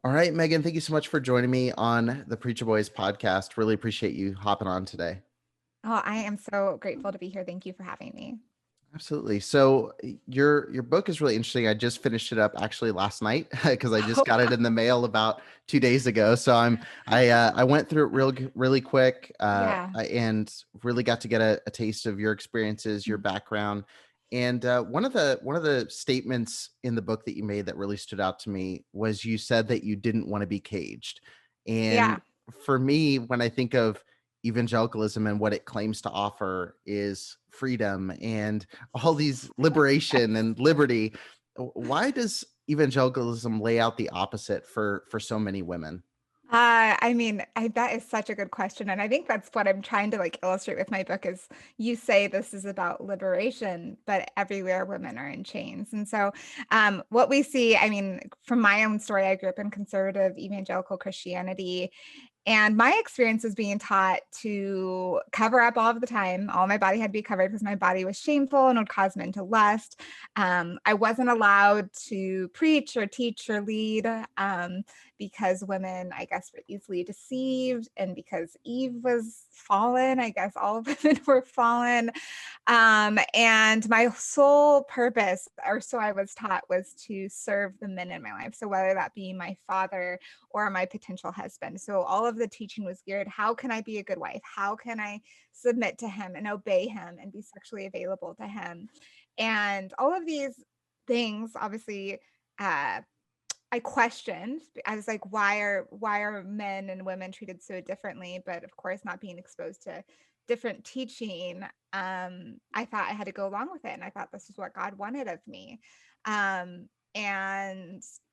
All right, Megan, thank you so much for joining me on the Preacher Boys podcast. Really appreciate you hopping on today. Oh, I am so grateful to be here. Thank you for having me. Absolutely. So your book is really interesting. I just finished it up actually last night because I just Oh, got it in the mail about 2 days ago. So I went through it really quick yeah. and really got to get a taste of your experiences, your Mm. background. And one of the statements in the book that you made that really stood out to me was you said that you didn't want to be caged. And Yeah. for me, when I think of evangelicalism and what it claims to offer is freedom and all these liberation and liberty. Why does evangelicalism lay out the opposite for so many women? That is such a good question. And I think that's what I'm trying to like illustrate with my book is you say this is about liberation, but everywhere women are in chains. And so what we see, from my own story, I grew up in conservative evangelical Christianity. And my experience was being taught to cover up all of the time. All my body had to be covered because my body was shameful and would cause men to lust. I wasn't allowed to preach or teach or lead because women, I guess, were easily deceived. And because Eve was fallen, I guess all women were fallen. And my sole purpose, or so I was taught, was to serve the men in my life. So whether that be my father or my potential husband. So all of the teaching was geared, how can I be a good wife? How can I submit to him and obey him and be sexually available to him? And all of these things, obviously, uh, I questioned. I was like, why are men and women treated so differently? But of course, not being exposed to different teaching, I thought I had to go along with it, and I thought this is what God wanted of me. And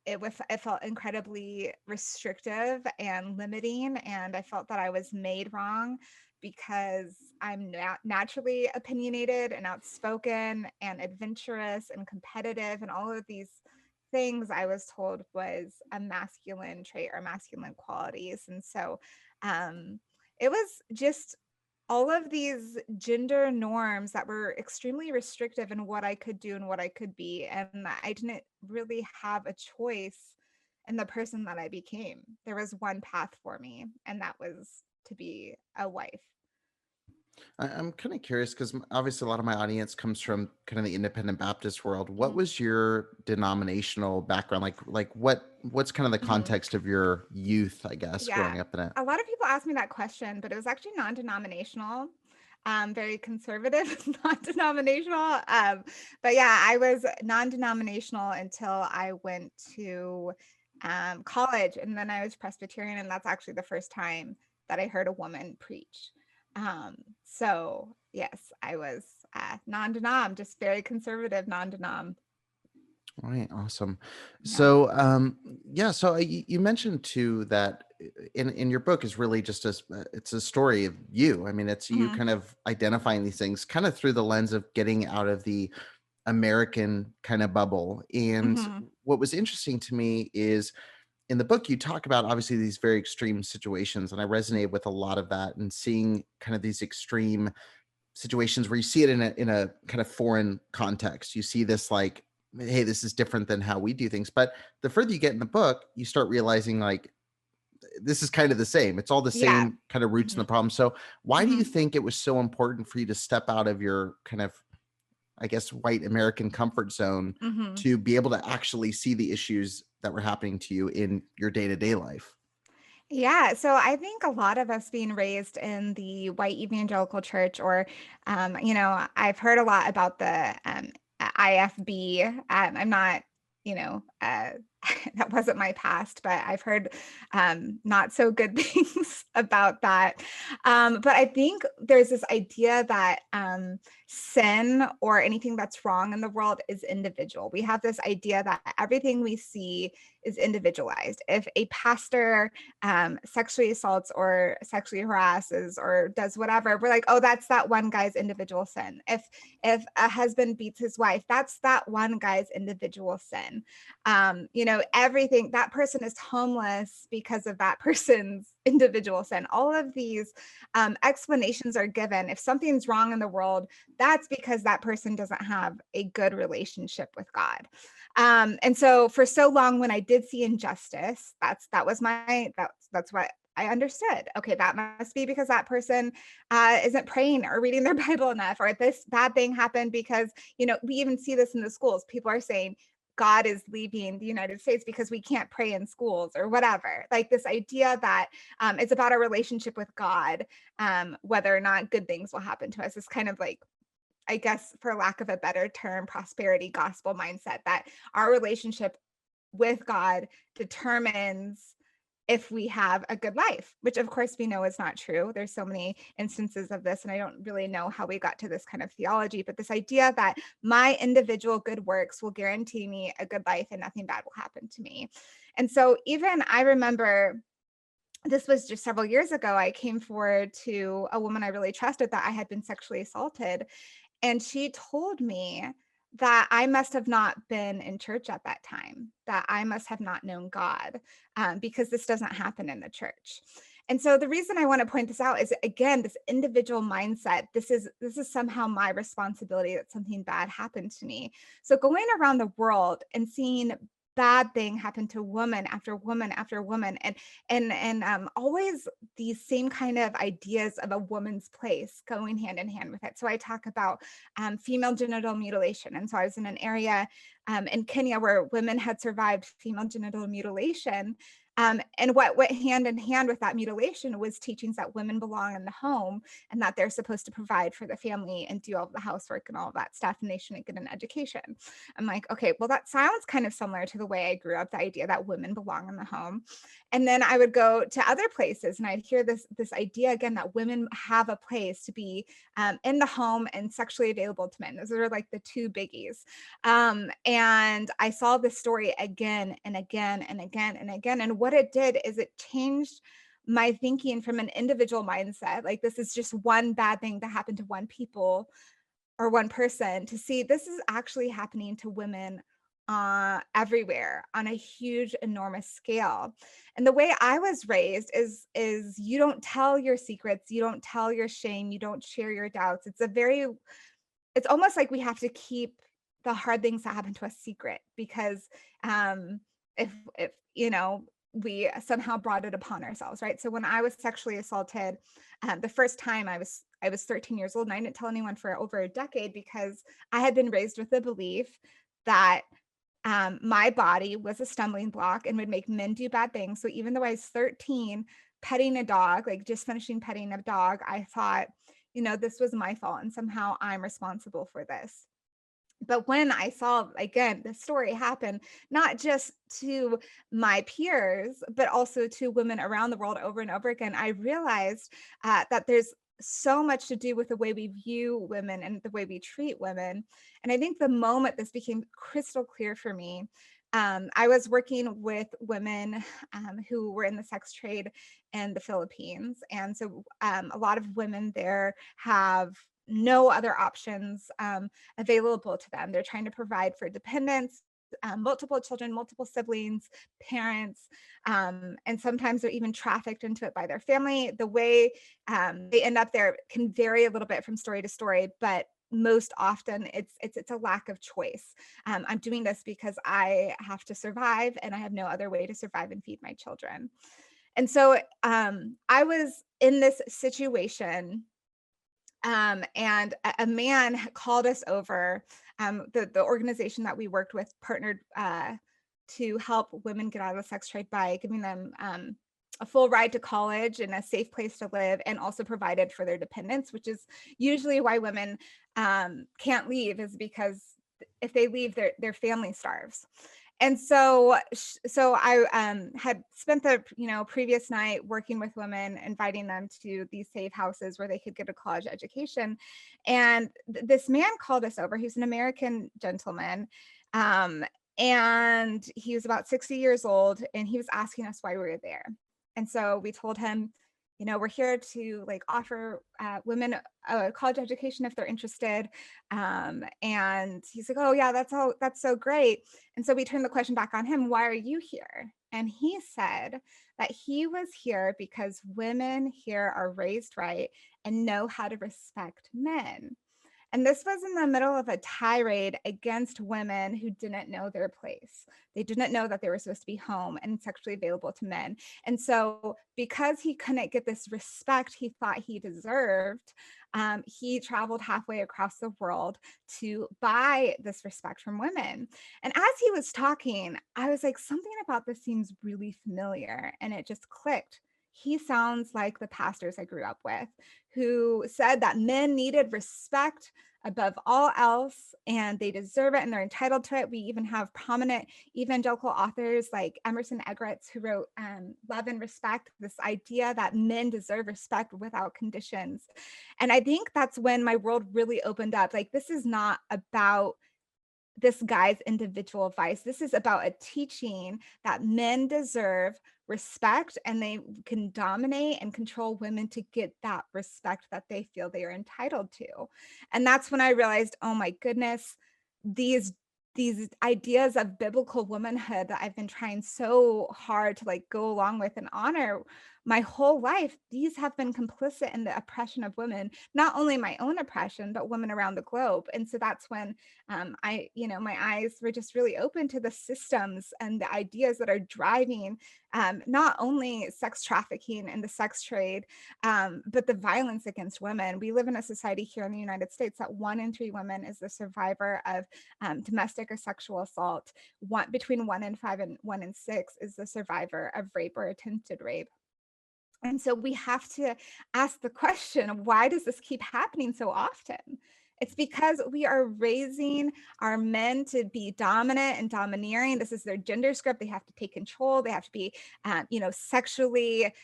it felt incredibly restrictive and limiting, and I felt that I was made wrong because I'm naturally opinionated and outspoken and adventurous and competitive and all of these things I was told was a masculine trait or masculine qualities. And so um, it was just all of these gender norms that were extremely restrictive in what I could do and what I could be. And I didn't really have a choice in the person that I became. There was one path for me, and that was to be a wife. I'm kind of curious because obviously a lot of my audience comes from kind of the independent Baptist world. What Mhm. was your denominational background? What's kind of the Mhm. context of your youth, I guess, Yeah. growing up in it? A lot of people ask me that question, but it was actually non-denominational, very conservative, non-denominational. But yeah, I was non-denominational until I went to college, and then I was Presbyterian, and that's actually the first time that I heard a woman preach. So yes, I was non-denom, just very conservative non-denom. All right, awesome. Yeah. So, yeah, so you mentioned too that in your book is really just it's a story of you. I mean, it's you Mhm. kind of identifying these things kind of through the lens of getting out of the American kind of bubble. And Mhm. what was interesting to me is in the book you talk about obviously these very extreme situations, and I resonate with a lot of that and seeing kind of these extreme situations where you see it in a kind of foreign context. You see this like, hey, this is different than how we do things. But the further you get in the book, you start realizing like this is kind of the same. It's all the Yeah. same kind of roots in the Mhm. problem. So why do you Mhm. think it was so important for you to step out of your kind of, I guess, white American comfort zone Mhm. to be able to actually see the issues that were happening to you in your day-to-day life? Yeah, so I think a lot of us being raised in the white evangelical church, or, I've heard a lot about the IFB. I'm not, that wasn't my past, but I've heard not so good things about that. But I think there's this idea that sin or anything that's wrong in the world is individual. We have this idea that everything we see is individualized. If a pastor sexually assaults or sexually harasses or does whatever, we're like, oh, that's that one guy's individual sin. If a husband beats his wife, that's that one guy's individual sin. Everything, that person is homeless because of that person's individual sin. All of these explanations are given. If something's wrong in the world, that's because that person doesn't have a good relationship with God. And so for so long, when I did see injustice, that's what I understood. Okay, that must be because that person isn't praying or reading their Bible enough, or this bad thing happened because, we even see this in the schools. People are saying God is leaving the United States because we can't pray in schools or whatever. Like this idea that it's about our relationship with God, whether or not good things will happen to us, is kind of like, I guess, for lack of a better term, prosperity gospel mindset, that our relationship with God determines if we have a good life, which of course we know is not true. There's so many instances of this, and I don't really know how we got to this kind of theology, but this idea that my individual good works will guarantee me a good life and nothing bad will happen to me. And so even I remember, this was just several years ago, I came forward to a woman I really trusted that I had been sexually assaulted. And she told me that I must have not been in church at that time, that I must have not known God, because this doesn't happen in the church. And so the reason I want to point this out is, again, this individual mindset. This is somehow my responsibility that something bad happened to me. So going around the world and seeing bad thing happen to woman after woman after woman, and always these same kind of ideas of a woman's place going hand in hand with it. So I talk about female genital mutilation, and so I was in an area in Kenya where women had survived female genital mutilation. And what went hand in hand with that mutilation was teachings that women belong in the home and that they're supposed to provide for the family and do all the housework and all of that stuff, and they shouldn't get an education. I'm like, okay, well, that sounds kind of similar to the way I grew up, the idea that women belong in the home. And then I would go to other places and I'd hear this idea again that women have a place to be in the home and sexually available to men. Those are like the two biggies. And I saw this story again and again and again and again. And what it did is it changed my thinking from an individual mindset, like this is just one bad thing that happened to one people or one person, to see this is actually happening to women everywhere on a huge, enormous scale. And the way I was raised is you don't tell your secrets, you don't tell your shame, you don't share your doubts. It's almost like we have to keep the hard things that happen to us secret, because if we somehow brought it upon ourselves, right? So when I was sexually assaulted, the first time I was 13 years old, and I didn't tell anyone for over a decade, because I had been raised with the belief that my body was a stumbling block and would make men do bad things. So even though I was 13, petting a dog, like just finishing petting a dog, I thought, this was my fault and somehow I'm responsible for this. But when I saw, again, the story happen, not just to my peers, but also to women around the world over and over again, I realized that there's so much to do with the way we view women and the way we treat women. And I think the moment this became crystal clear for me, I was working with women who were in the sex trade in the Philippines. And so a lot of women there have no other options available to them. They're trying to provide for dependents, multiple children, multiple siblings, parents, and sometimes they're even trafficked into it by their family. The way they end up there can vary a little bit from story to story, but most often it's a lack of choice. I'm doing this because I have to survive and I have no other way to survive and feed my children. And so I was in this situation, and a man called us over. The organization that we worked with partnered to help women get out of the sex trade by giving them a full ride to college and a safe place to live, and also provided for their dependents, which is usually why women can't leave, is because if they leave, their family starves. And so I had spent the previous night working with women, inviting them to these safe houses where they could get a college education. And this man called us over. He's an American gentleman, and he was about 60 years old, and he was asking us why we were there. And so we told him, we're here to offer women a college education if they're interested. And he's like, oh yeah, that's so great. And so we turned the question back on him, why are you here? And he said that he was here because women here are raised right and know how to respect men. And this was in the middle of a tirade against women who didn't know their place. They didn't know that they were supposed to be home and sexually available to men. And so, because he couldn't get this respect he thought he deserved, he traveled halfway across the world to buy this respect from women. And as he was talking, I was like, something about this seems really familiar. And it just clicked. He sounds like the pastors I grew up with, who said that men needed respect above all else and they deserve it and they're entitled to it. We even have prominent evangelical authors like Emerson Eggerichs, who wrote Love and Respect, this idea that men deserve respect without conditions. And I think that's when my world really opened up. Like, this is not about this guy's individual vice. This is about a teaching that men deserve respect and they can dominate and control women to get that respect that they feel they are entitled to. And that's when I realized, oh my goodness, these these ideas of biblical womanhood that I've been trying so hard to like go along with and honor my whole life, these have been complicit in the oppression of women, not only my own oppression, but women around the globe. And so that's when my eyes were just really open to the systems and the ideas that are driving not only sex trafficking and the sex trade, but the violence against women. We live in a society here in the United States that 1 in 3 women is the survivor of domestic or sexual assault. Between 1 in 5 and 1 in 6 is the survivor of rape or attempted rape. And so we have to ask the question, why does this keep happening so often? It's because we are raising our men to be dominant and domineering. This is their gender script. They have to take control. They have to be, sexually,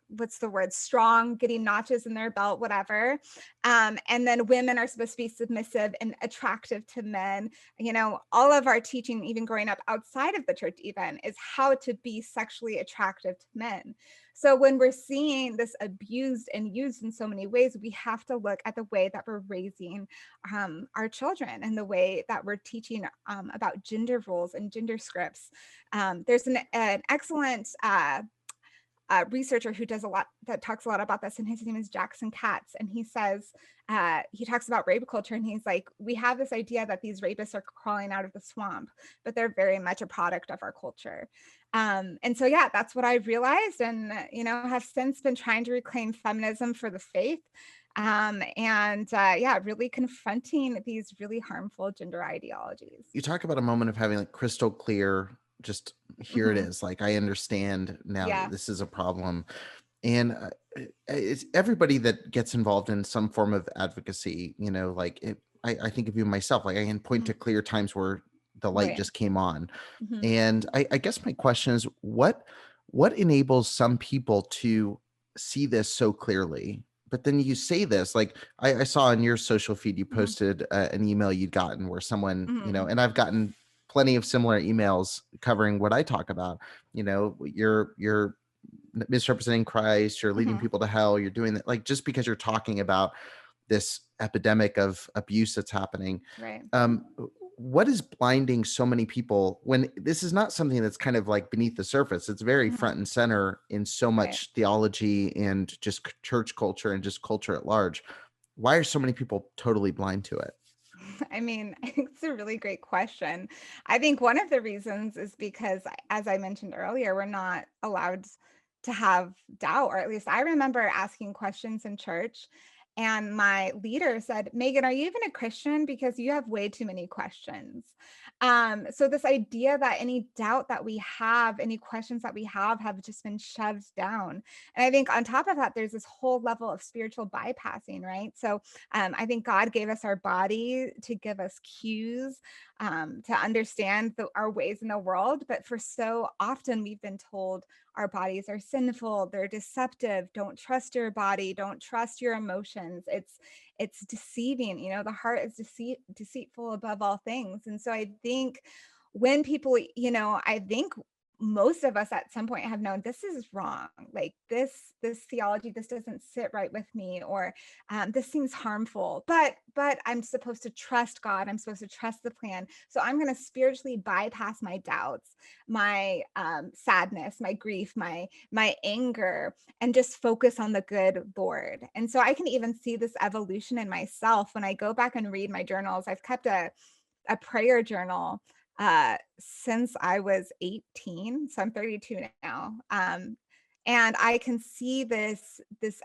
what's the word, strong, getting notches in their belt, whatever. And then women are supposed to be submissive and attractive to men. All of our teaching, even growing up outside of the church even, is how to be sexually attractive to men. So when we're seeing this abused and used in so many ways, we have to look at the way that we're raising our children and the way that we're teaching about gender roles and gender scripts. There's an excellent researcher who does a lot, that talks a lot about this, and his name is Jackson Katz. And he says, he talks about rape culture, and he's like, we have this idea that these rapists are crawling out of the swamp, but they're very much a product of our culture. And so, yeah, that's what I realized, and, have since been trying to reclaim feminism for the faith. Really confronting these really harmful gender ideologies. You talk about a moment of having like crystal clear, just here it Mhm. is. Like, I understand now that Yeah. this is a problem. And it's everybody that gets involved in some form of advocacy, I think of you myself, like I can point Mhm. to clear times where the light Right. just came on. Mhm. And I guess my question is, what enables some people to see this so clearly? But then you say this, like I saw on your social feed, you Mhm. posted an email you'd gotten where someone, Mhm. and I've gotten plenty of similar emails covering what I talk about. You're misrepresenting Christ, you're leading Mhm. people to hell, you're doing that, like just because you're talking about this epidemic of abuse that's happening. Right. Um, what is blinding so many people when this is not something that's kind of like beneath the surface? It's very Mhm. front and center in so Right. much theology and just church culture and just culture at large. Why are so many people totally blind to it? I mean, I think it's a really great question. I think one of the reasons is because, as I mentioned earlier, we're not allowed to have doubt, or at least I remember asking questions in church. And my leader said, Megan, are you even a Christian? Because you have way too many questions. So, this idea that any doubt that we have, any questions that we have just been shoved down. And I think on top of that, there's this whole level of spiritual bypassing, right? So, I think God gave us our body to give us cues, to understand our ways in the world. But for so often, we've been told our bodies are sinful, they're deceptive. Don't trust your body. Don't trust your emotions. It's deceiving. The heart is deceitful above all things. And so I think when people, I think most of us at some point have known this is wrong. Like this theology, this doesn't sit right with me, or this seems harmful. But I'm supposed to trust God. I'm supposed to trust the plan. So I'm going to spiritually bypass my doubts, my sadness, my grief, my anger, and just focus on the good Lord. And so I can even see this evolution in myself when I go back and read my journals. I've kept a prayer journal since I was 18. So I'm 32 now. And I can see this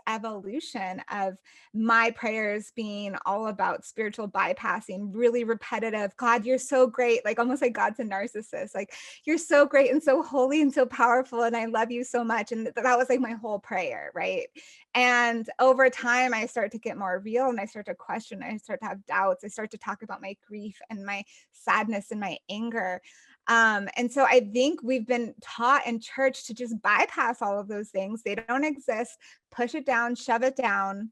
evolution of my prayers being all about spiritual bypassing, really repetitive. God, you're so great. Like almost like God's a narcissist. Like you're so great and so holy and so powerful. And I love you so much. And that was like my whole prayer. Right. And over time, I start to get more real and I start to question. I start to have doubts. I start to talk about my grief and my sadness and my anger. And so I think we've been taught in church to just bypass all of those things. They don't exist, push it down, shove it down,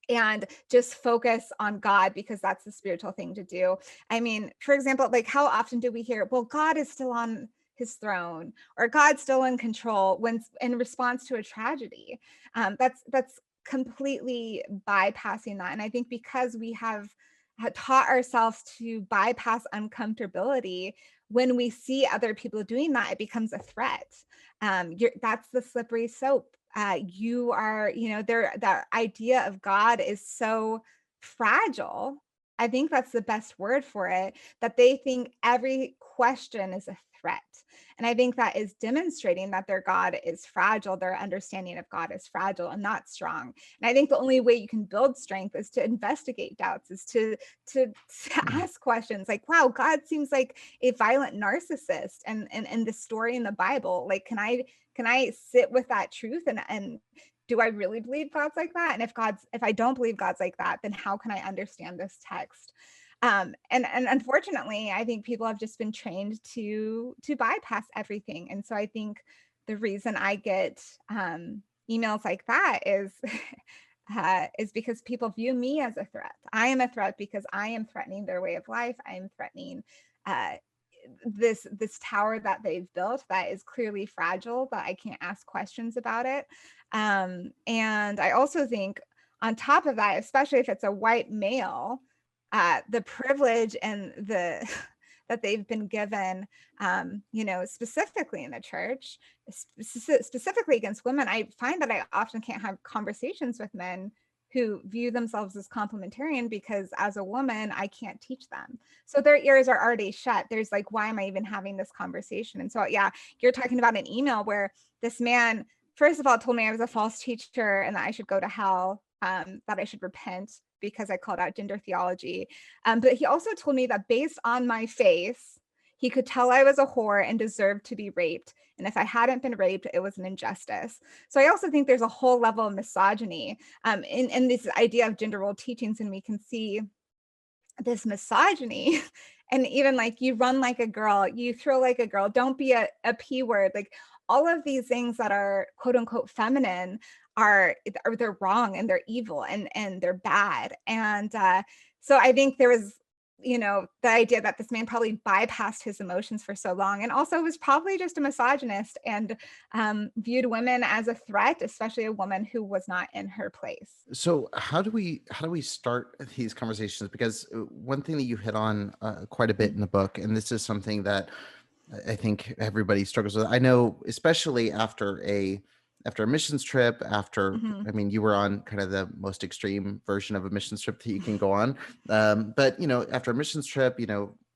and just focus on God because that's the spiritual thing to do. I mean, for example, like how often do we hear, well, God is still on his throne or God's still in control when in response to a tragedy? That's completely bypassing that. And I think because we have had taught ourselves to bypass uncomfortability, when we see other people doing that, it becomes a threat. That's the slippery slope. You are, the idea of God is so fragile. I think that's the best word for it, that they think every question is a threat. And I think that is demonstrating that their God is fragile, their understanding of God is fragile and not strong. And I think the only way you can build strength is to investigate doubts, is to ask questions like, wow, God seems like a violent narcissist and the story in the Bible. Like, can I sit with that truth and do I really believe God's like that? And if I don't believe God's like that, then how can I understand this text? And unfortunately, I think people have just been trained to bypass everything. And so I think the reason I get emails like that is because people view me as a threat. I am a threat because I am threatening their way of life. I am threatening uh, this tower that they've built that is clearly fragile, but I can't ask questions about it. And I also think on top of that, especially if it's a white male, the privilege and the that they've been given, specifically in the church, specifically against women, I find that I often can't have conversations with men who view themselves as complementarian because as a woman, I can't teach them. So their ears are already shut. There's like, why am I even having this conversation? And so, yeah, you're talking about an email where this man, first of all, told me I was a false teacher and that I should go to hell, that I should repent because I called out gender theology. But he also told me that based on my face, he could tell I was a whore and deserved to be raped. And if I hadn't been raped, it was an injustice. So I also think there's a whole level of misogyny in this idea of gender role teachings. And we can see this misogyny and even like you run like a girl, you throw like a girl, don't be a P word, like all of these things that are quote unquote feminine are they're wrong and they're evil and they're bad. And so I think there was, the idea that this man probably bypassed his emotions for so long and also was probably just a misogynist and viewed women as a threat, especially a woman who was not in her place. So how do we start these conversations? Because one thing that you hit on quite a bit in the book, and this is something that I think everybody struggles with. I know, especially after a missions trip, Mhm. I mean, you were on kind of the most extreme version of a missions trip that you can go on. But after a missions trip,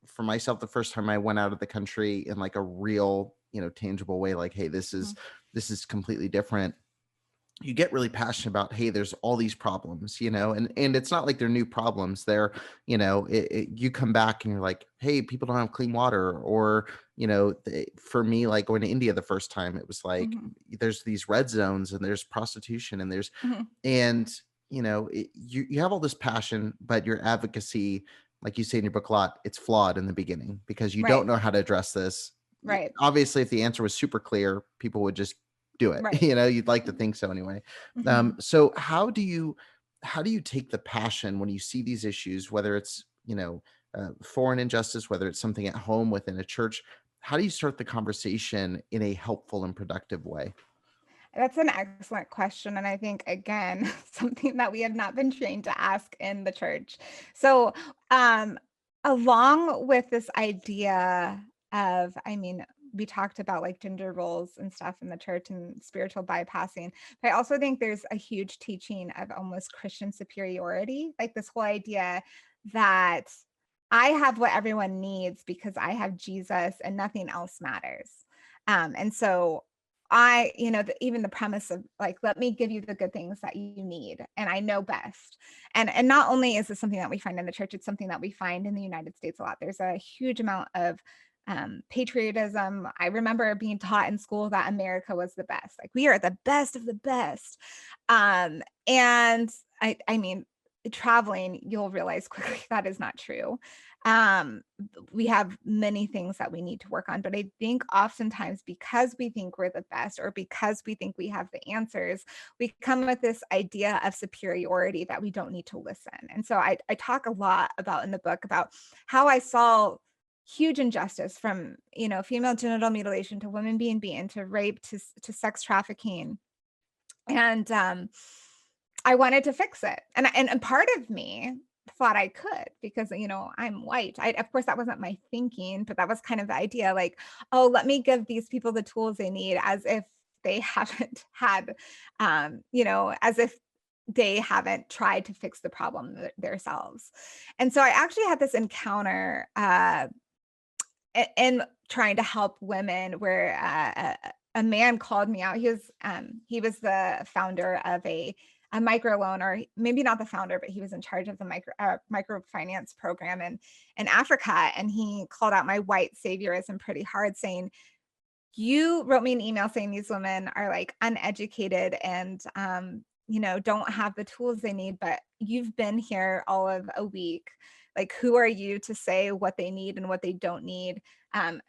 for myself, the first time I went out of the country in like a real, tangible way, like, hey, Mhm. this is completely different. You get really passionate about, hey, there's all these problems, and it's not like they're new problems. They're, you come back and you're like, hey, people don't have clean water, or for me, like going to India the first time, it was like Mhm. there's these red zones and there's prostitution and there's Mhm. and you have all this passion, but your advocacy, like you say in your book a lot, it's flawed in the beginning because you don't Right. know how to address this. Right. Obviously, if the answer was super clear, people would just do it. Right. You'd like to think so anyway. Mhm. So how do you take the passion when you see these issues, whether it's foreign injustice, whether it's something at home within a church? how do you start the conversation in a helpful and productive way? That's an excellent question. And I think, again, something that we have not been trained to ask in the church. So, um, along with this idea of, I mean, we talked about like gender roles and stuff in the church and spiritual bypassing, but I also think there's a huge teaching of almost Christian superiority, like this whole idea that I have what everyone needs because I have Jesus and nothing else matters. And so even the premise of like, let me give you the good things that you need, and I know best. And not only is this something that we find in the church, it's something that we find in the United States a lot. There's a huge amount of patriotism. I remember being taught in school that America was the best, like we are the best of the best. And I mean, traveling, you'll realize quickly that is not true. Um, we have many things that we need to work on, but I think oftentimes because we think we're the best or because we think we have the answers, we come with this idea of superiority that we don't need to listen. And so I talk a lot about in the book about how I saw huge injustice from, female genital mutilation to women being beaten to rape to sex trafficking. And I wanted to fix it. And part of me thought I could because, I'm white. Of course, that wasn't my thinking, but that was kind of the idea, like, oh, let me give these people the tools they need, as if they haven't had, as if they haven't tried to fix the problem themselves. And so I actually had this encounter in trying to help women where a man called me out. He was the founder of a microloan, or maybe not the founder, but he was in charge of the microfinance program in Africa. And he called out my white saviorism pretty hard, saying, you wrote me an email saying these women are like uneducated and don't have the tools they need, but you've been here all of a week. Like, who are you to say what they need and what they don't need?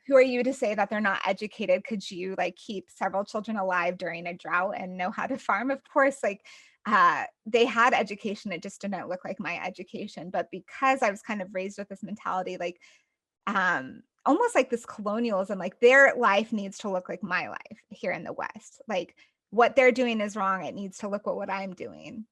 Who are you to say that they're not educated? Could you like keep several children alive during a drought and know how to farm? Of course, like they had education. It just didn't look like my education. But because I was kind of raised with this mentality, like almost like this colonialism, like their life needs to look like my life here in the West. Like what they're doing is wrong. It needs to look what I'm doing.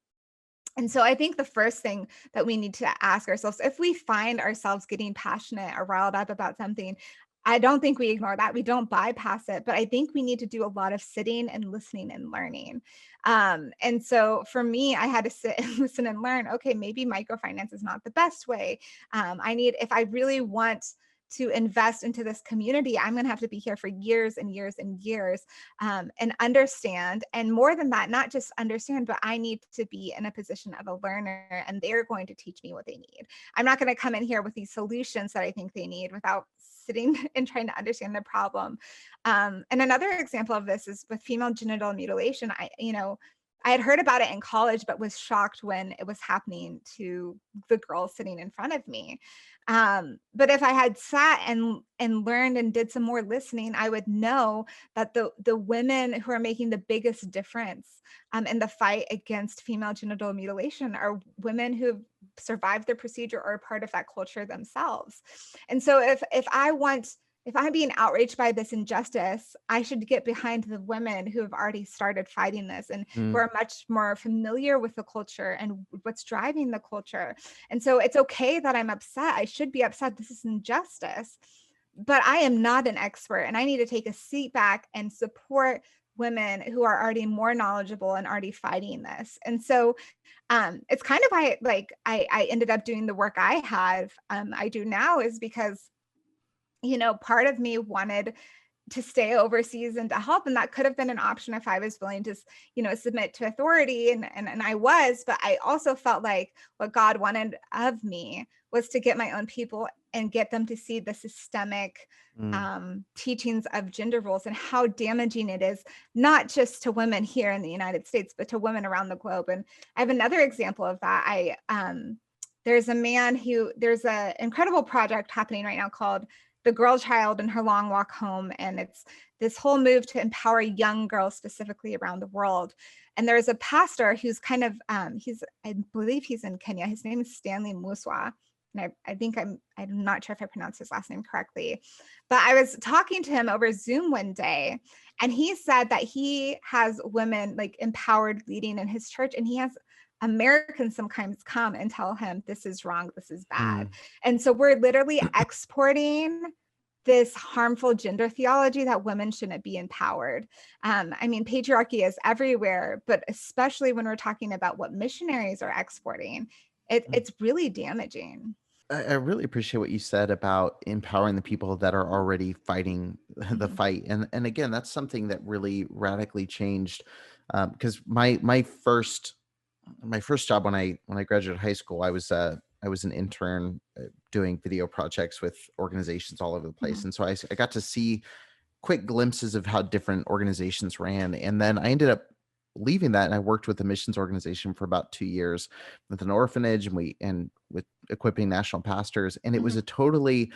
And so I think the first thing that we need to ask ourselves, if we find ourselves getting passionate or riled up about something, I don't think we ignore that. We don't bypass it, but I think we need to do a lot of sitting and listening and learning. And so for me, I had to sit and listen and learn, okay, maybe microfinance is not the best way. If I really want to invest into this community, I'm going to have to be here for years and years and years, and understand. And more than that, not just understand, but I need to be in a position of a learner, and they're going to teach me what they need. I'm not going to come in here with these solutions that I think they need without sitting and trying to understand the problem. And another example of this is with female genital mutilation. I had heard about it in college, but was shocked when it was happening to the girl sitting in front of me. But if I had sat and learned and did some more listening, I would know that the women who are making the biggest difference in the fight against female genital mutilation are women who have survived the procedure or are part of that culture themselves. And so if I'm being outraged by this injustice, I should get behind the women who have already started fighting this and who Mm. are much more familiar with the culture and what's driving the culture. And so it's okay that I'm upset. I should be upset. This is injustice. But I am not an expert, and I need to take a seat back and support women who are already more knowledgeable and already fighting this. And so it's kind of why I ended up doing the work I do now, is because part of me wanted to stay overseas and to help. And that could have been an option if I was willing to, submit to authority. And I was, but I also felt like what God wanted of me was to get my own people and get them to see the systemic Mm. teachings of gender roles and how damaging it is, not just to women here in the United States, but to women around the globe. And I have another example of that. There's an incredible project happening right now called The Girl Child and Her Long Walk Home. And it's this whole move to empower young girls specifically around the world. And there's a pastor who's kind of, I believe he's in Kenya. His name is Stanley Muswa. and I think I'm not sure if I pronounced his last name correctly, but I was talking to him over Zoom one day, and he said that he has women like empowered leading in his church, and he has Americans sometimes come and tell him this is wrong, this is bad. Mm. And so we're literally exporting this harmful gender theology that women shouldn't be empowered. I mean, patriarchy is everywhere, but especially when we're talking about what missionaries are exporting, it's really damaging. I really appreciate what you said about empowering the people that are already fighting the Mhm, fight, and again, that's something that really radically changed. Because my first job when I graduated high school, I was an intern doing video projects with organizations all over the place, mhm, and so I got to see quick glimpses of how different organizations ran. And then I ended up leaving that and I worked with a missions organization for about 2 years with an orphanage and with equipping national pastors. And it was mhm, a totally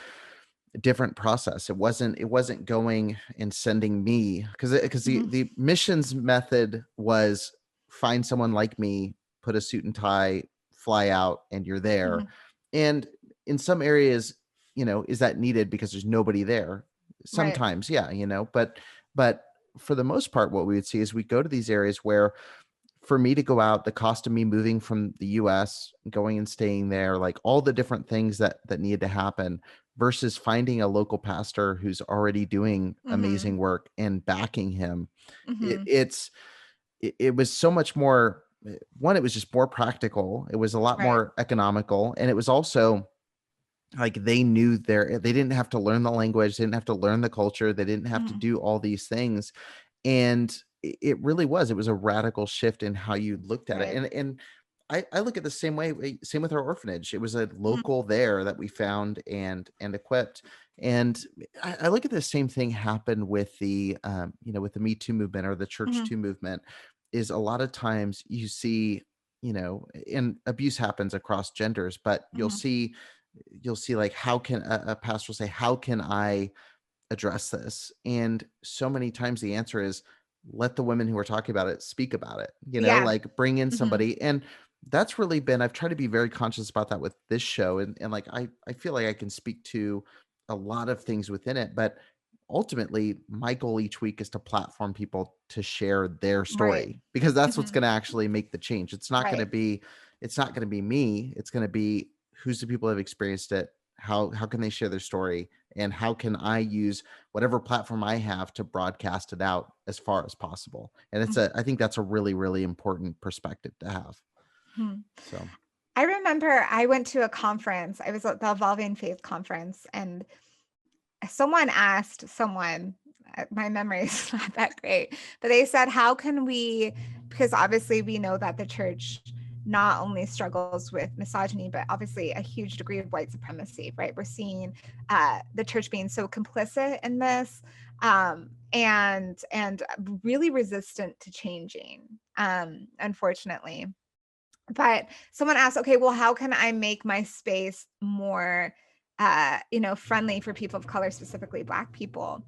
different process. It wasn't going and sending me because mhm, the missions method was find someone like me, put a suit and tie, fly out, and you're there. mhm. And in some areas, is that needed because there's nobody there? Right. Sometimes, yeah, but for the most part, what we would see is we go to these areas where for me to go out, the cost of me moving from the US, going and staying there, like all the different things that needed to happen versus finding a local pastor who's already doing amazing Mhm, work and backing him. It, mhm. it's it was so much more one, it was just more practical. It was a lot Right. more economical. And it was also like they didn't have to learn the language, they didn't have to learn the culture, they didn't have to Mhm. do all these things. And it really was, it was a radical shift in how you looked at it. Right. And I look at the same way, same with our orphanage. It was a Mhm, local there that we found and equipped. And I look at the same thing happen with the with the Me Too movement or the Church mhm, Too movement. Is a lot of times you see, and abuse happens across genders, but mhm. you'll see like how can a pastor will say, how can I address this? And so many times the answer is let the women who are talking about it speak about it, Yeah. like bring in Mhm, somebody. And that's really been, I've tried to be very conscious about that with this show. And like, I feel like I can speak to a lot of things within it, but ultimately my goal each week is to platform people to share their right. story because that's what's Mhm, going to actually make the change. right. It's not going to be me. It's going to be who's the people that have experienced it. How can they share their story, and how can I use whatever platform I have to broadcast it out as far as possible? And I think that's a really, really important perspective to have. Mhm. So, I remember I went to a conference. I was at the Evolving Faith conference, and someone asked someone, my memory is not that great, but they said, how can we, because obviously we know that the church not only struggles with misogyny, but obviously a huge degree of white supremacy, right? We're seeing the church being so complicit in this, and really resistant to changing, unfortunately. But someone asked, okay, well, how can I make my space more friendly for people of color, specifically Black people?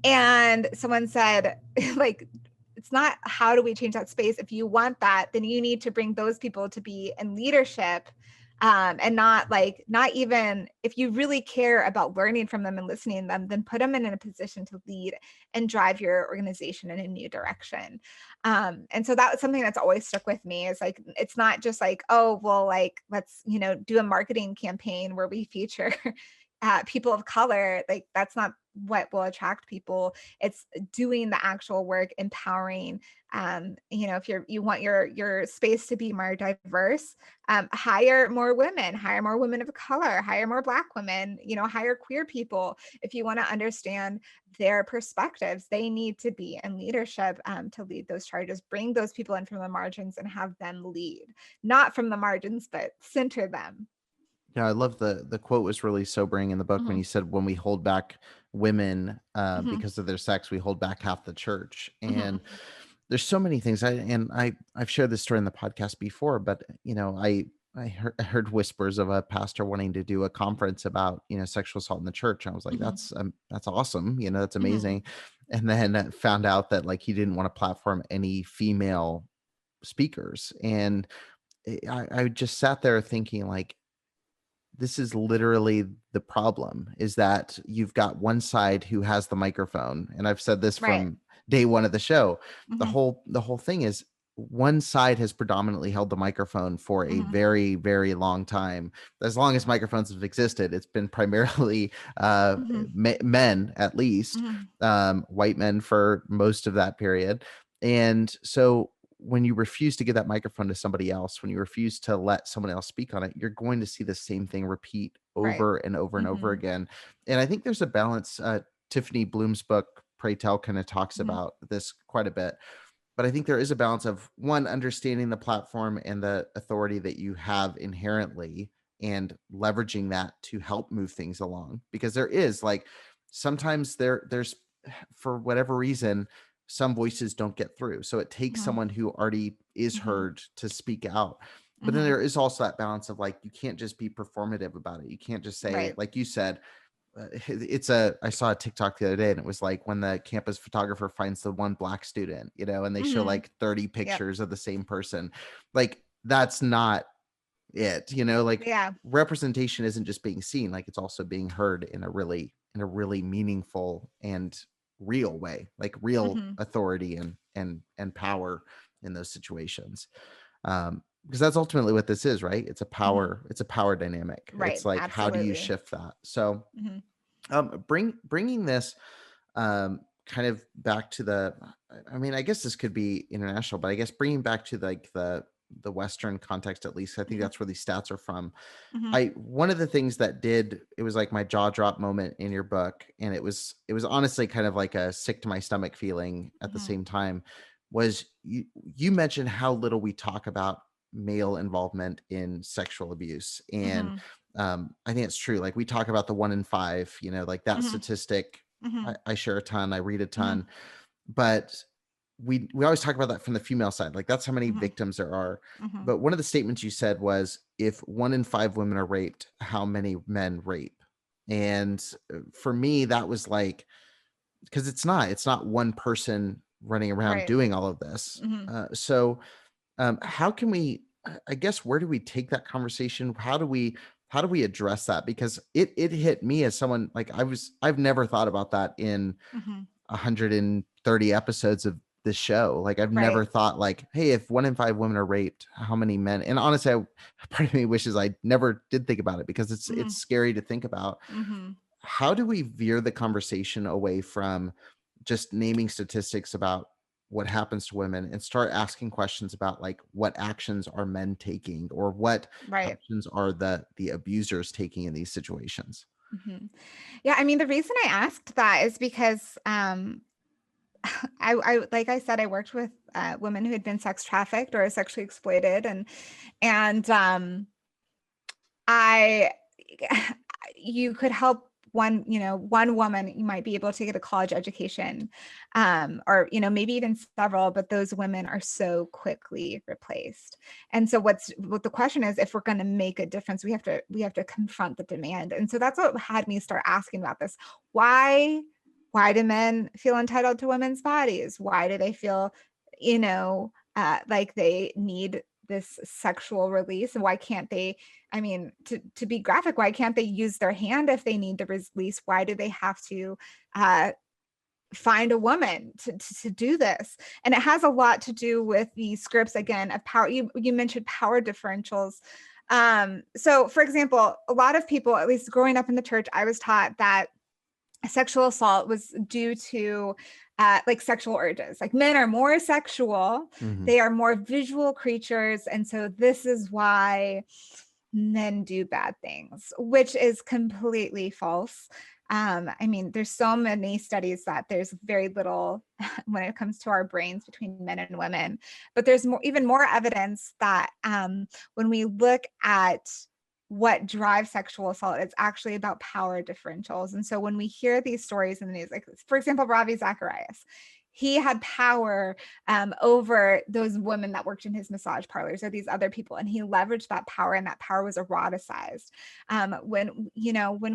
And someone said, like, it's not how do we change that space. If you want that, then you need to bring those people to be in leadership. And not even if you really care about learning from them and listening to them, then put them in a position to lead and drive your organization in a new direction. And so that was something that's always stuck with me, is like, it's not just like, oh, well, like, let's, do a marketing campaign where we feature people of color. Like, that's not what will attract people. It's doing the actual work, empowering. If you want your space to be more diverse, hire more women, hire more women of color, hire more Black women, hire queer people. If you want to understand their perspectives, they need to be in leadership, to lead those charges. Bring those people in from the margins and have them lead, not from the margins, but center them. yeah, I love the quote was really sobering in the book when Mhm, he said, when we hold back women mhm, because of their sex, we hold back half the church. And mhm, there's so many things. I've shared this story in the podcast before, but I heard whispers of a pastor wanting to do a conference about sexual assault in the church. I was like, mhm, that's awesome, that's mhm. amazing. And then found out that like he didn't want to platform any female speakers, and I just sat there thinking like, this is literally the problem, is that you've got one side who has the microphone. And I've said this Right. from day one of the show. The Mhm. whole thing is one side has predominantly held the microphone for a Mhm. very, very long time. As long as microphones have existed, it's been primarily Mhm. men, at least, Mhm. white men for most of that period. And so when you refuse to give that microphone to somebody else, when you refuse to let someone else speak on it, you're going to see the same thing repeat Right. over and over and over Mhm. again. And I think there's a balance. Tiffany Bloom's book, Pray Tell, kind of talks Mhm. about this quite a bit. But I think there is a balance of, one, understanding the platform and the authority that you have inherently and leveraging that to help move things along. Because there is, like, sometimes there's for whatever reason, some voices don't get through. So it takes Mhm. someone who already is Mhm. heard to speak out. But then Mhm. there is also that balance of, like, you can't just be performative about it. You can't just say, Right. like you said, I saw a TikTok the other day, and it was like when the campus photographer finds the one black student, and they show Mhm. like 30 Yep. pictures of the same person. Like, that's not it, like, Yeah. representation isn't just being seen, like, it's also being heard in a really meaningful and real way, like real Mhm. authority and power in those situations. Because that's ultimately what this is, right? Mhm. It's a power dynamic. Right. It's like, how do you Absolutely. shift that? So Mhm. bringing this kind of back to the, I mean, I guess this could be international, but I guess bringing back to like the Western context, at least, I think Mhm. that's where these stats are from. Mhm. I One of the things that did, it was like my jaw drop moment in your book, and it was honestly kind of like a sick to my stomach feeling at the Mhm. same time, was you mentioned how little we talk about male involvement in sexual abuse. And Mhm. I think it's true. Like, we talk about the 1 in 5, like that Mhm. statistic. Mhm. I share a ton, I read a Mhm. ton, but we always talk about that from the female side. Like, that's how many Mhm. victims there are. Mhm. But one of the statements you said was, if 1 in 5 women are raped, how many men rape? And for me, that was like, because it's not one person running around Right. doing all of this. Mhm. How can we, I guess, where do we take that conversation? How do we address that? Because it hit me as someone, like, I've never thought about that in Mhm. 130 episodes of this show. Like, I've never Right. thought, like, hey, if 1 in 5 women are raped, how many men? And honestly, part of me wishes I never did think about it, because it's Mhm. scary to think about. Mhm. How do we veer the conversation away from just naming statistics about what happens to women and start asking questions about, like, what actions are men taking, or what Right. actions are the abusers taking in these situations? Mhm. Yeah, I mean, the reason I asked that is because, I like I said, I worked with, women who had been sex trafficked or sexually exploited, and I you could help one woman, you might be able to get a college education, or, maybe even several, but those women are so quickly replaced. And so what the question is, if we're going to make a difference, we have to confront the demand. And so that's what had me start asking about this. Why why do men feel entitled to women's bodies? Why do they feel, like they need this sexual release? And why can't they, I mean, to be graphic, why can't they use their hand if they need the release? Why do they have to uh, find a woman to do this? And it has a lot to do with the scripts, again, of power. You mentioned power differentials. So, for example, a lot of people, at least growing up in the church, I was taught that sexual assault was due to like sexual urges. Like, men are more sexual, Mhm. they are more visual creatures, and so this is why men do bad things, which is completely false. I mean, there's so many studies that there's very little when it comes to our brains between men and women, but there's even more evidence that when we look at what drives sexual assault, it's actually about power differentials. And so when we hear these stories in the news, like, for example, Ravi Zacharias, he had power over those women that worked in his massage parlors or these other people, and he leveraged that power, and that power was eroticized. When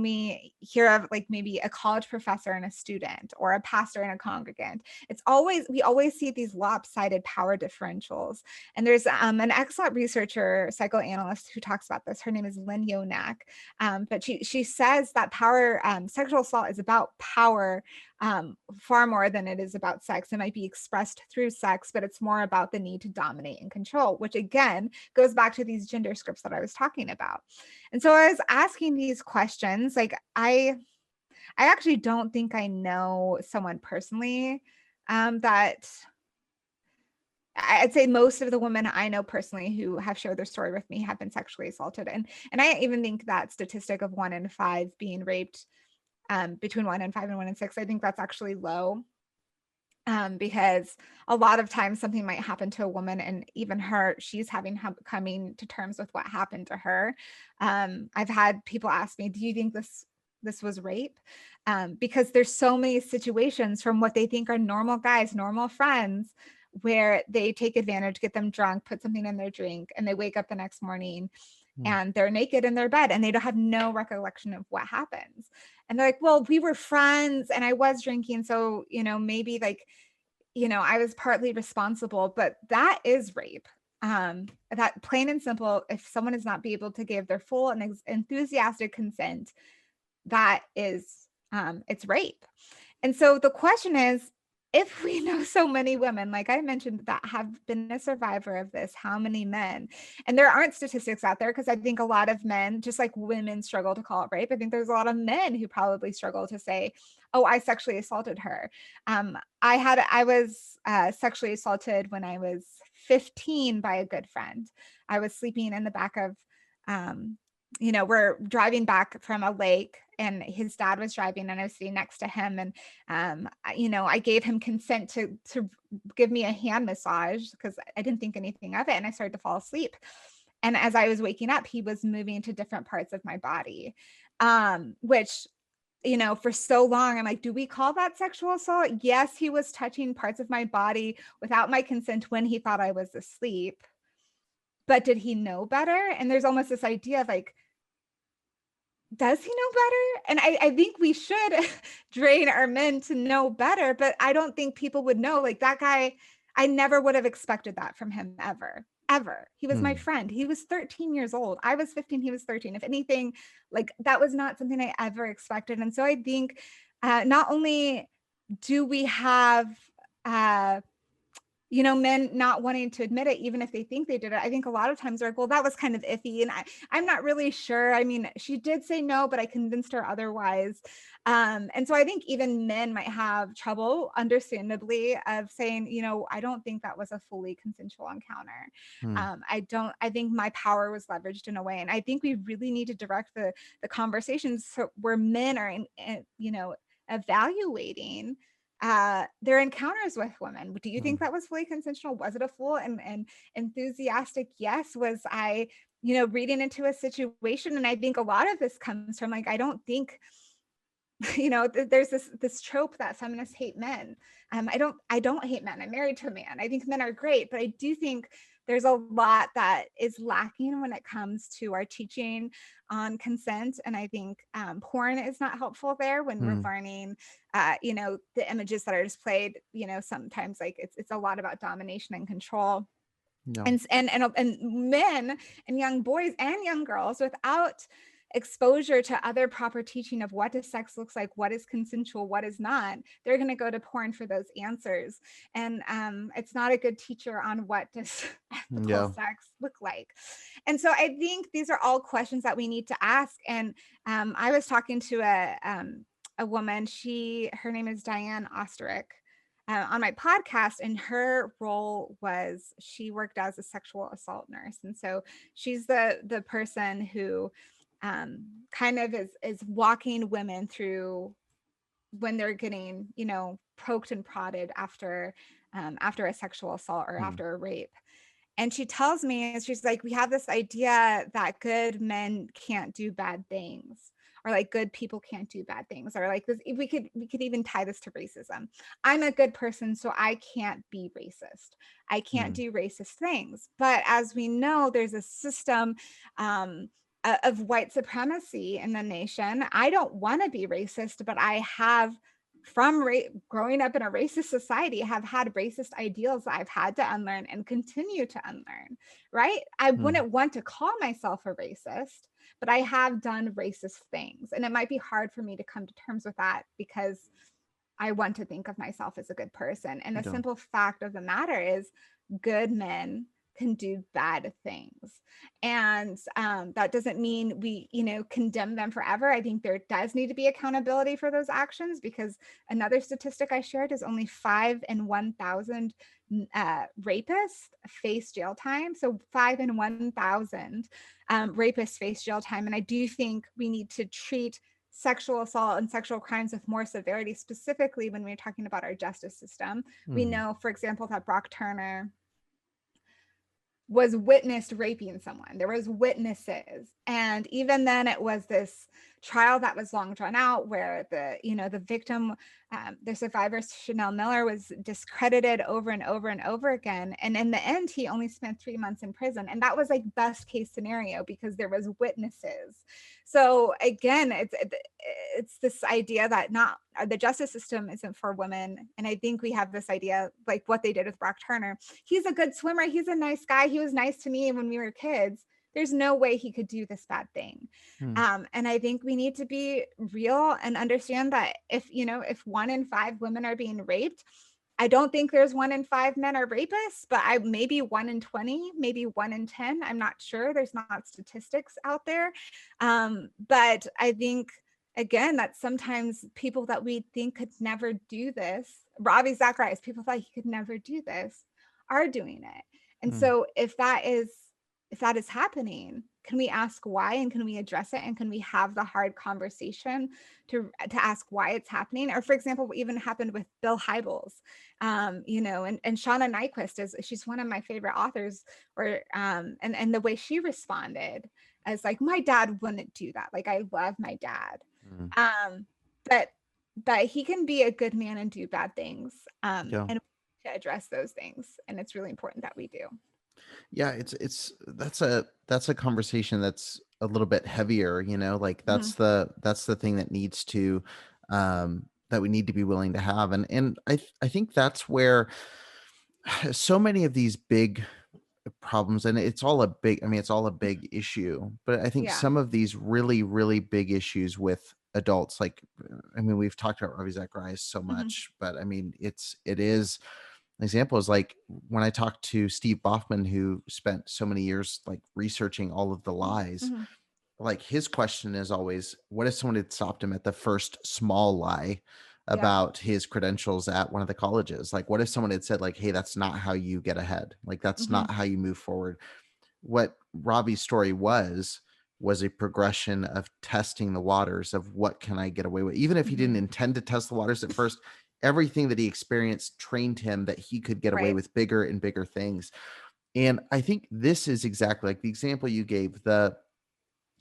we hear of like maybe a college professor and a student, or a pastor and a congregant, we always see these lopsided power differentials. And there's an excellent researcher, psychoanalyst, who talks about this. Her name is Lynn Yonak, but she says that power, sexual assault is about power far more than it is about sex. It might be expressed through sex, but it's more about the need to dominate and control, which again goes back to these gender scripts that I was talking about. And so I was asking these questions. Like I actually don't think I know someone personally that I'd say most of the women I know personally who have shared their story with me have been sexually assaulted. And I even think that statistic of 1 in 5 being raped, between 1 in 5 and 1 in 6, I think that's actually low, because a lot of times something might happen to a woman, and even she's coming to terms with what happened to her. I've had people ask me, do you think this was rape? Because there's so many situations from what they think are normal guys, normal friends, where they take advantage, get them drunk, put something in their drink, and they wake up the next morning and they're naked in their bed and they don't have no recollection of what happens. And they're like, well, we were friends and I was drinking. So, maybe like, I was partly responsible, but that is rape. That plain and simple, if someone is not be able to give their full and enthusiastic consent, that is, it's rape. And so the question is, if we know so many women, like I mentioned, that have been a survivor of this, how many men? And there aren't statistics out there, because I think a lot of men, just like women struggle to call it rape, I think there's a lot of men who probably struggle to say, oh, I sexually assaulted her. I was sexually assaulted when I was 15 by a good friend. I was sleeping in the back of, we're driving back from a lake, and his dad was driving and I was sitting next to him. And, I gave him consent to give me a hand massage because I didn't think anything of it. And I started to fall asleep. And as I was waking up, he was moving to different parts of my body, which, for so long, I'm like, do we call that sexual assault? Yes, he was touching parts of my body without my consent when he thought I was asleep. But did he know better? And there's almost this idea of like, does he know better? And I think we should train our men to know better, but I don't think people would know. Like that guy, I never would have expected that from him ever. He was my friend. He was 13 years old. I was 15, he was 13. If anything, like that was not something I ever expected. And so I think not only do we have men not wanting to admit it, even if they think they did it. I think a lot of times they're like, well, that was kind of iffy. And I'm not really sure. I mean, she did say no, but I convinced her otherwise. And so I think even men might have trouble, understandably, of saying, I don't think that was a fully consensual encounter. I think my power was leveraged in a way. And I think we really need to direct the conversations where men are, evaluating their encounters with women. Do you think that was fully consensual? Was it a full and enthusiastic yes? Was I, reading into a situation? And I think a lot of this comes from like, I don't think, there's this trope that feminists hate men. I don't hate men. I'm married to a man. I think men are great, but I do think there's a lot that is lacking when it comes to our teaching on consent. And I think porn is not helpful there when we're learning, the images that are displayed, sometimes like it's a lot about domination and control. No. And men and young boys and young girls without exposure to other proper teaching of what does sex looks like, what is consensual, what is not, they're going to go to porn for those answers. And it's not a good teacher on what does ethical sex look like. And so I think these are all questions that we need to ask. And I was talking to a woman, her name is Diane Osterick, on my podcast, and her role was she worked as a sexual assault nurse. And so she's the person who kind of is walking women through when they're getting, poked and prodded after a sexual assault or after a rape. And she tells me, she's like, we have this idea that good men can't do bad things, or like good people can't do bad things, or like this, we could even tie this to racism. I'm a good person, so I can't be racist. I can't Mm, do racist things. But as we know, there's a system um, of white supremacy in the nation. I don't want to be racist, but I have growing up in a racist society, have had racist ideals that I've had to unlearn and continue to unlearn, right? I mm, wouldn't want to call myself a racist, but I have done racist things. And it might be hard for me to come to terms with that because I want to think of myself as a good person. And the yeah. simple fact of the matter is, good men can do bad things. And that doesn't mean we, condemn them forever. I think there does need to be accountability for those actions, because another statistic I shared is only 5 in 1,000 rapists face jail time. So 5 in 1,000 rapists face jail time. And I do think we need to treat sexual assault and sexual crimes with more severity, specifically when we're talking about our justice system. We Mhm. know, for example, that Brock Turner was witnessed raping someone. There was witnesses. And even then it was this trial that was long drawn out, where the victim, the survivor, Chanel Miller, was discredited over and over and over again. And in the end, he only spent 3 months in prison. And that was like best case scenario because there was witnesses. So again, it's this idea that not the justice system isn't for women. And I think we have this idea, like what they did with Brock Turner. He's a good swimmer. He's a nice guy. He was nice to me when we were kids. There's no way he could do this bad thing. Mm, And I think we need to be real and understand that if 1 in 5 women are being raped, I don't think there's 1 in 5 men are rapists, but I maybe 1 in 20, maybe 1 in 10. I'm not sure. There's not statistics out there. But I think, again, that sometimes people that we think could never do this, Ravi Zacharias, people thought he could never do this, are doing it. And mm, so if that is happening, can we ask why, and can we address it, and can we have the hard conversation to ask why it's happening? Or for example, what even happened with Bill Hybels, and Shauna Nyquist, she's one of my favorite authors, or and the way she responded as like, my dad wouldn't do that. Like, I love my dad. mm. Um, but he can be a good man and do bad things. Yeah. And to address those things. And it's really important that we do. Yeah, it's that's a conversation that's a little bit heavier, like Mhm. that's the thing that needs to that we need to be willing to have. And I think that's where so many of these big problems, and it's all a big, I mean, it's all a big issue, but I think Yeah. some of these really, really big issues with adults, like, I mean, we've talked about Ravi Zacharias so Hmm. much, but I mean, it is an example is like when I talked to Steve Baughman, who spent so many years like researching all of the lies, Hmm. like his question is always, what if someone had stopped him at the first small lie Yeah. about his credentials at one of the colleges? Like, what if someone had said, like, hey, that's not how you get ahead, like that's Hmm. not how you move forward? What Robbie's story was a progression of testing the waters of what can I get away with, even if he Hmm. didn't intend to test the waters at first. Everything that he experienced trained him that he could get away Right. with bigger and bigger things. And I think this is exactly like the example you gave. The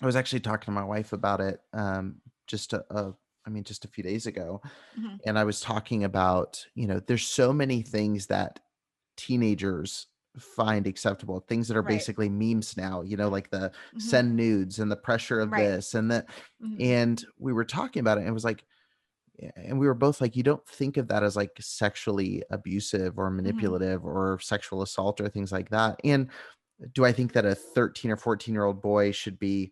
I was actually talking to my wife about it just I mean, just a few days ago, Hmm. and I was talking about, there's so many things that teenagers find acceptable, things that are Right. basically memes now, like the Hmm. send nudes and the pressure of Right. this and that. Hmm. And we were talking about it, and it was like, and we were both like, you don't think of that as like sexually abusive or Hmm. manipulative or sexual assault or things like that. And do I think that a 13 or 14-year-old boy should be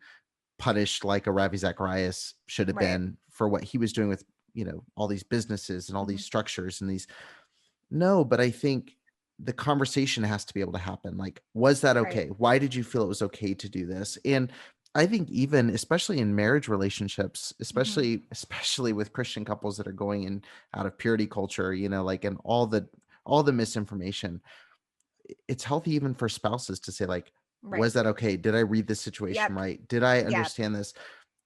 punished like a Ravi Zacharias should have Right. been for what he was doing with, all these businesses and all Hmm. these structures and these? No, but I think the conversation has to be able to happen. Like, was that Right. okay? Why did you feel it was okay to do this? And I think even especially in marriage relationships, Hmm. especially with Christian couples that are going in out of purity culture, like, and all the misinformation, it's healthy even for spouses to say, like, was Right. that okay? Did I read this situation Yep. right? Did I Yep. understand this?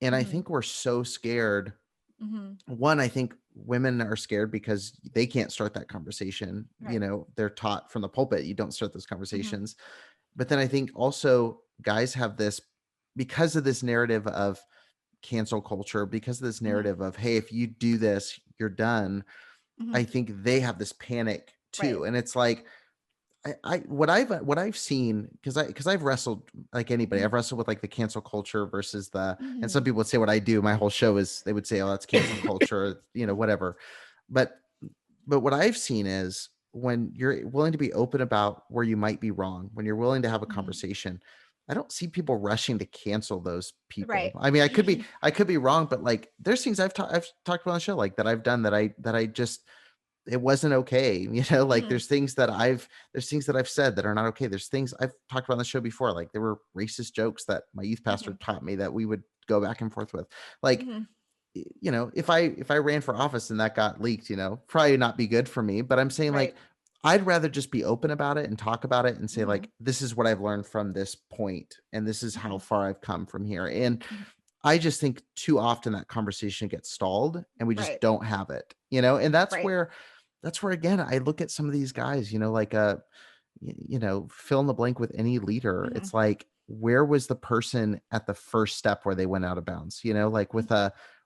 And I Hmm. think we're so scared. Hmm. One, I think women are scared because they can't start that conversation. Right. They're taught from the pulpit, you don't start those Hmm. conversations. But then I think also guys have this, because of this narrative of cancel culture, because of this Mhm. narrative of, hey, if you do this, you're done. Mhm. I think they have this panic Right. too. And it's like, what I've seen, because I've wrestled like anybody, Mhm. I've wrestled with like the cancel culture versus and some Mhm. people would say what I do, my whole show is, they would say, oh, that's cancel culture, whatever. But what I've seen is, when you're willing to be open about where you might be wrong, when you're willing to have a Mhm. conversation, I don't see people rushing to cancel those people. Right. I mean, I could be wrong, but like, there's things I've talked about on the show, like that I've done, that I just, it wasn't okay. Like, Mhm. there's things that I've said that are not okay. There's things I've talked about on the show before. Like, there were racist jokes that my youth pastor Mhm. taught me that we would go back and forth with. Like, Mhm. if I ran for office and that got leaked, probably not be good for me. But I'm saying, like, Right. I'd rather just be open about it and talk about it and say, Mhm. like, this is what I've learned from this point, and this is how Mhm. far I've come from here. And Mhm. I just think too often that conversation gets stalled and we just Right. don't have it, and Right. that's where, again, I look at some of these guys, like fill in the blank with any leader. Mhm. It's like, where was the person at the first step where they went out of bounds? Like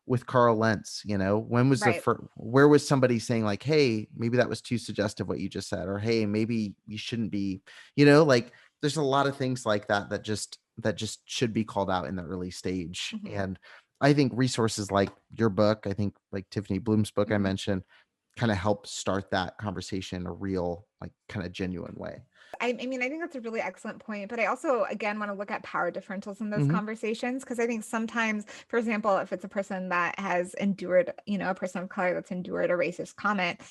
with Carl Lentz, when was the Right. first, where was somebody saying, like, hey, maybe that was too suggestive what you just said, or hey, maybe you shouldn't be, like, there's a lot of things like that that just should be called out in the early stage. Mhm. And I think resources like your book, I think like Tiffany Bloom's book I Mhm. mentioned, kind of help start that conversation in a real, like, kind of genuine way. I mean, I think that's a really excellent point, but I also, again, want to look at power differentials in those Hmm. conversations, because I think sometimes, for example, if it's a person that has endured, a person of color that's endured a racist comment,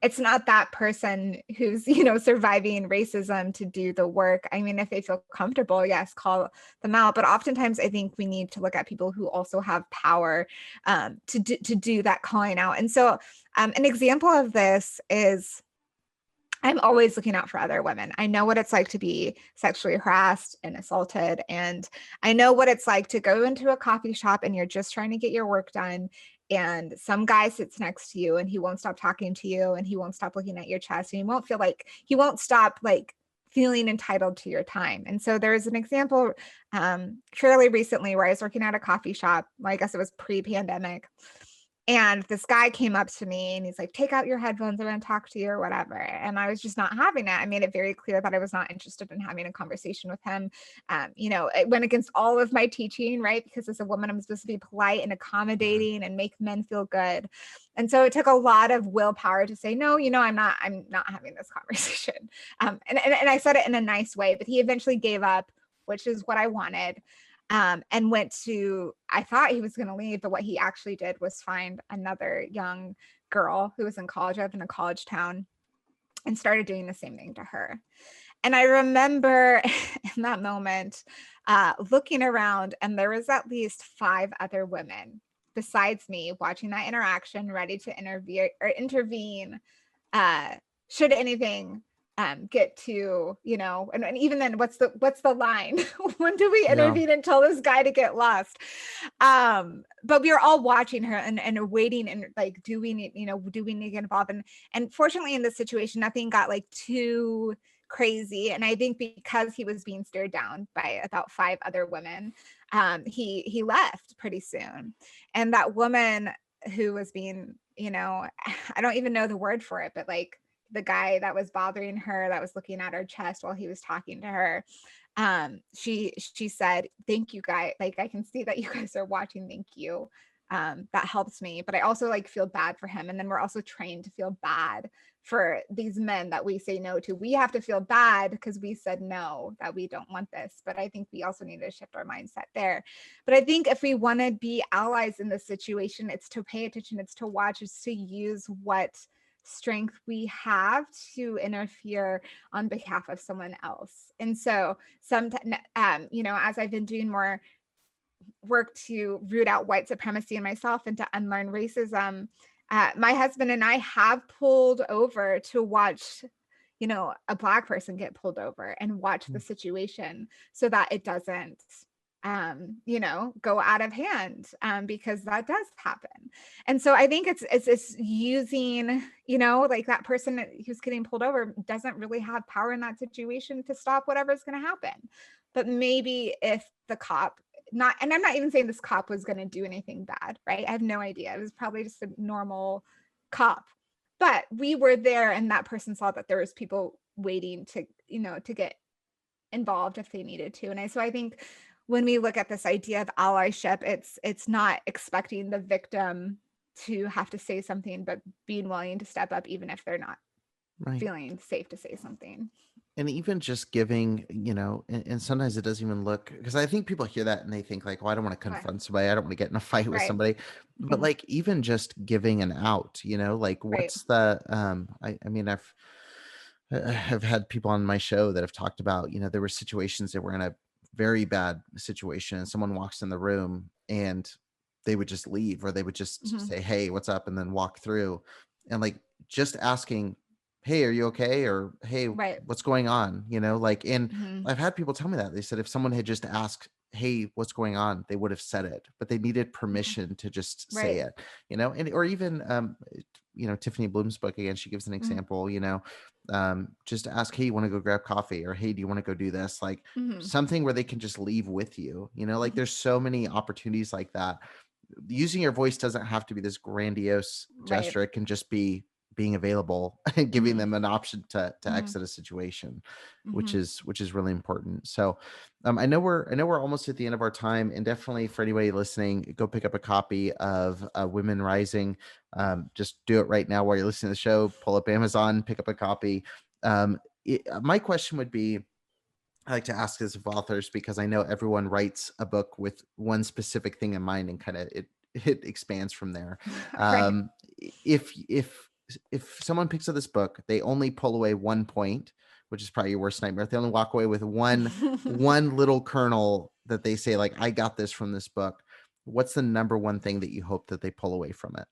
it's not that person who's, surviving racism to do the work. I mean, if they feel comfortable, yes, call them out. But oftentimes, I think we need to look at people who also have power to do that calling out. And so, an example of this is, I'm always looking out for other women. I know what it's like to be sexually harassed and assaulted. And I know what it's like to go into a coffee shop and you're just trying to get your work done. And some guy sits next to you and he won't stop talking to you and he won't stop looking at your chest. And he won't stop like feeling entitled to your time. And so there's an example fairly recently where I was working at a coffee shop. Well, I guess it was pre-pandemic. And this guy came up to me and he's like, take out your headphones, I'm going to talk to you or whatever. And I was just not having it. I made it very clear that I was not interested in having a conversation with him. It went against all of my teaching, right? Because as a woman, I'm supposed to be polite and accommodating and make men feel good. And so it took a lot of willpower to say, no, I'm not having this conversation. And I said it in a nice way, but he eventually gave up, which is what I wanted. And I thought he was going to leave, but what he actually did was find another young girl who was in college, up in a college town, and started doing the same thing to her. And I remember in that moment looking around, and there was at least 5 other women besides me watching that interaction, ready to intervene uh, should anything get to, and even then, what's the line? When do we Yeah. intervene and tell this guy to get lost? But we were all watching her and waiting, and like, do we need to get involved? And fortunately, in this situation, nothing got like too crazy. And I think because he was being stared down by about 5 other women, he left pretty soon. And that woman who was being, I don't even know the word for it, but like the guy that was bothering her, that was looking at her chest while he was talking to her, she said, thank you guys, like I can see that you guys are watching, thank you. That helps me, but I also like feel bad for him. And then we're also trained to feel bad for these men that we say no to. We have to feel bad because we said no, that we don't want this. But I think we also need to shift our mindset there. But I think if we want to be allies in this situation, it's to pay attention, it's to watch, it's to use what strength we have to interfere on behalf of someone else. And so sometimes, as I've been doing more work to root out white supremacy in myself and to unlearn racism, my husband and I have pulled over to watch, a Black person get pulled over and watch the situation so that it doesn't, go out of hand, because that does happen. And so I think it's using, like that person who's getting pulled over doesn't really have power in that situation to stop whatever's going to happen. But maybe if the cop not, and I'm not even saying this cop was going to do anything bad, right? I have no idea. It was probably just a normal cop, but we were there and that person saw that there was people waiting to, to get involved if they needed to. And so I think when we look at this idea of allyship, it's not expecting the victim to have to say something, but being willing to step up even if they're not Right. feeling safe to say something. And even just giving, and sometimes it doesn't even look, because I think people hear that and they think like, well, I don't want to Right. confront somebody. I don't want to get in a fight with Right. somebody. But Mhm. like even just giving an out, like Right. what's the, I mean, I've had people on my show that have talked about, there were situations that were in a very bad situation and someone walks in the room and they would just leave, or they would just Mhm. say, hey, what's up? And then walk through, and like just asking, hey, are you okay? Or, hey, Right. what's going on? And Mhm. I've had people tell me that they said if someone had just asked, hey, what's going on, they would have said it, but they needed Mhm. permission to just say Right. it, and, or even, Tiffany Bloom's book, again, she gives an Mhm. example, just ask, hey, you want to go grab coffee? Or, hey, do you want to go do this? Like Mhm. something where they can just leave with you, like Mhm. there's so many opportunities like that. Using your voice doesn't have to be this grandiose Right. gesture. It can just be being available and giving Mhm. them an option to Mhm. exit a situation, which Mhm. is really important. So I know we're almost at the end of our time, and definitely for anybody listening, go pick up a copy of Women Rising. Just do it right now while you're listening to the show. Pull up Amazon, pick up a copy. My question would be, I like to ask this of authors, because I know everyone writes a book with one specific thing in mind, and kind of it expands from there. Right. Um, if someone picks up this book, they only pull away one point, which is probably your worst nightmare. If they only walk away with one little kernel that they say, like, I got this from this book. What's the number one thing that you hope that they pull away from it?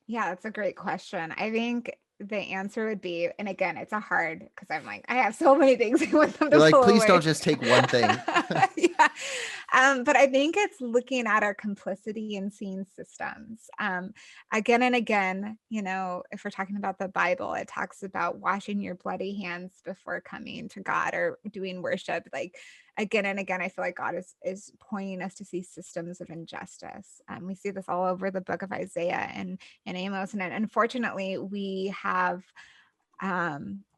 Yeah, that's a great question. I think the answer would be, and again, it's a hard, because I'm like, I have so many things I want them You're to like, pull please don't away. just take one thing. Yeah. But I think it's looking at our complicity and seeing systems. Again and again, if we're talking about the Bible, it talks about washing your bloody hands before coming to God or doing worship. Like again and again, I feel like God is pointing us to see systems of injustice. We see this all over the book of Isaiah and Amos. And unfortunately, we have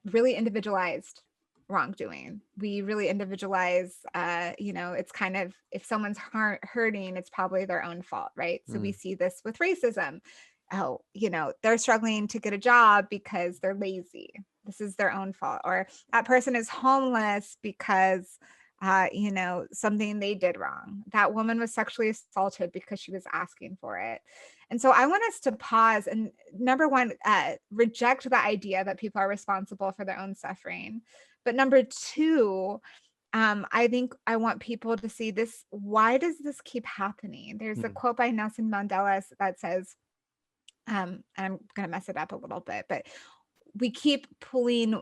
really individualized wrongdoing. We really individualize, it's kind of, if someone's hurting, it's probably their own fault, right? So we Mm, see this with racism. Oh, they're struggling to get a job because they're lazy. This is their own fault. Or that person is homeless because something they did wrong. That woman was sexually assaulted because she was asking for it. And so I want us to pause and, number one, reject the idea that people are responsible for their own suffering. But number two, I think I want people to see this. Why does this keep happening? There's a mm, quote by Nelson Mandela that says, and I'm going to mess it up a little bit, but we keep pulling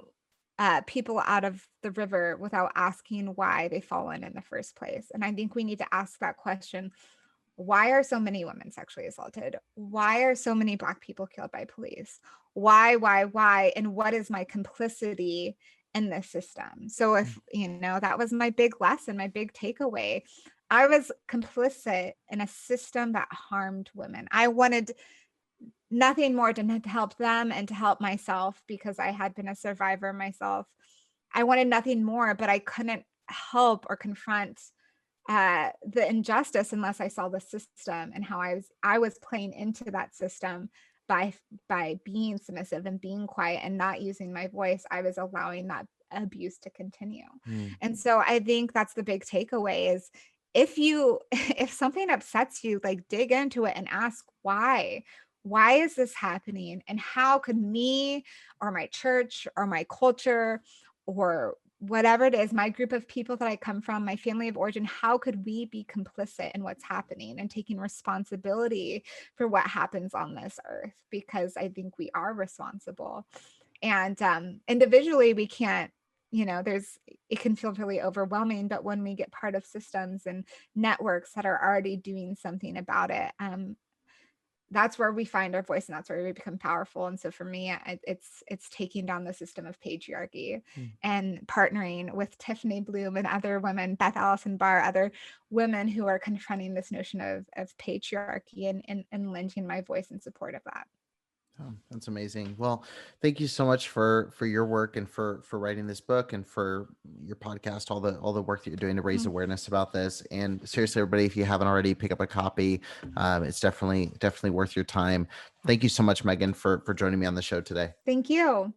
people out of the river without asking why they fall in the first place. And I think we need to ask that question. Why are so many women sexually assaulted? Why are so many Black people killed by police? Why? And what is my complicity in this system? So mm, if, that was my big lesson, my big takeaway. I was complicit in a system that harmed women. I wanted nothing more than to help them and to help myself, because I had been a survivor myself. I wanted nothing more, but I couldn't help or confront the injustice unless I saw the system and how I was playing into that system by being submissive and being quiet and not using my voice. I was allowing that abuse to continue. mm, And so I think that's the big takeaway is, if something upsets you, like dig into it and ask why is this happening, and how could me or my church or my culture or whatever it is, my group of people that I come from, my family of origin, how could we be complicit in what's happening and taking responsibility for what happens on this earth? Because I think we are responsible. And individually, we can't, it can feel really overwhelming, but when we get part of systems and networks that are already doing something about it, that's where we find our voice, and that's where we become powerful. And so for me, it's taking down the system of patriarchy Mm. and partnering with Tiffany Bloom and other women, Beth Allison Barr, other women who are confronting this notion of patriarchy, and lending my voice in support of that. Oh, that's amazing. Well, thank you so much for your work and for writing this book and for your podcast, all the work that you're doing to raise Mhm. awareness about this. And seriously, everybody, if you haven't already, pick up a copy. It's definitely worth your time. Thank you so much, Megan, for joining me on the show today. Thank you.